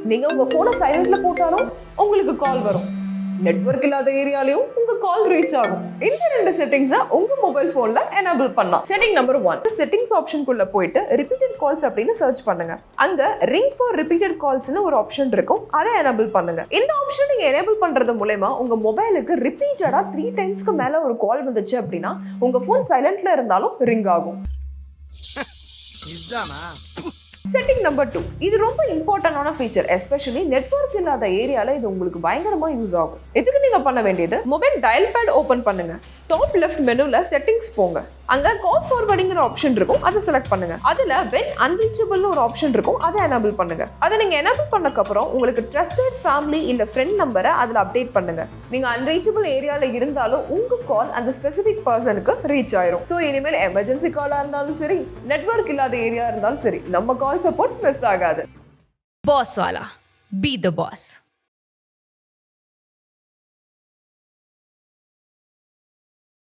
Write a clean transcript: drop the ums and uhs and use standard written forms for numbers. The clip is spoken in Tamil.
நீங்க உங்க போனை சைலண்ட்ல போட்டாலும் உங்களுக்கு கால் வரும். நெட்வொர்க் இல்லாத ஏரியாலயும் உங்க கால் ரீச் ஆகும். இந்த ரெண்டு செட்டிங்ஸை உங்க மொபைல் போன்ல எனேபிள் பண்ணலாம். செட்டிங் நம்பர் 1, செட்டிங்ஸ் ஆப்ஷனுக்குள்ள போயிட்டு ரிப்பீட்டட் கால்ஸ் அப்படின்னு சர்ச் பண்ணுங்க. அங்க ரிங் ஃபார் ரிப்பீட்டட் கால்ஸ்னு ஒரு ஆப்ஷன் இருக்கும், அதை எனேபிள் பண்ணுங்க. இந்த ஆப்ஷன் நீங்க எனேபிள் பண்றது மூலமா உங்க மொபைலுக்கு ரிப்பீட்டடா 3 டைம்ஸ்க்கு மேல ஒரு கால் வந்துச்சு அப்படின்னா உங்க போன் சைலண்ட்ல இருந்தாலும் ரிங் ஆகும். செட்டிங் நம்பர் 2, இது ரொம்ப இம்பார்ட்டன்டான ஃபீச்சர். எஸ்பெஷலி நெட்வொர்க் இல்லாத ஏரியால இது உங்களுக்கு பயங்கரமா யூஸ் ஆகும். இதுக்கு நீங்க பண்ண வேண்டியது, மொபைல் டயல் பேட் ஓபன் பண்ணுங்க. டாப் லெஃப்ட் மெனுல செட்டிங்ஸ் போங்க. அங்க கால் ஃபார்வர்டிங்கிற ஆப்ஷன் இருக்கும், அதை செலக்ட் பண்ணுங்க. அதுல வென் அன்ரீச்சபிள்னு ஒரு ஆப்ஷன் இருக்கும், அதை எனேபிள் பண்ணுங்க. அதை நீங்க எனேபிள் பண்ணதுக்கு அப்புறம் உங்களுக்கு ட்ரஸ்டட் ஃபேமிலி இல்ல ஃப்ரெண்ட் நம்பரை அதுல அப்டேட் பண்ணுங்க. நீங்க அன்ரீச்சபிள் ஏரியால இருந்தாலும் உங்க கால் அந்த ஸ்பெசிபிக் பர்சனுக்கு ரீச் ஆயிரும். சோ இனிமேல் எமர்ஜென்சி காலா இருந்தாலும் சரி, நெட்வொர்க் இல்லாத ஏரியா இருந்தாலும் சரி, நம்ம கால் சப்போர்ட் மிஸ் ஆகாது. Boss wala. Be the boss.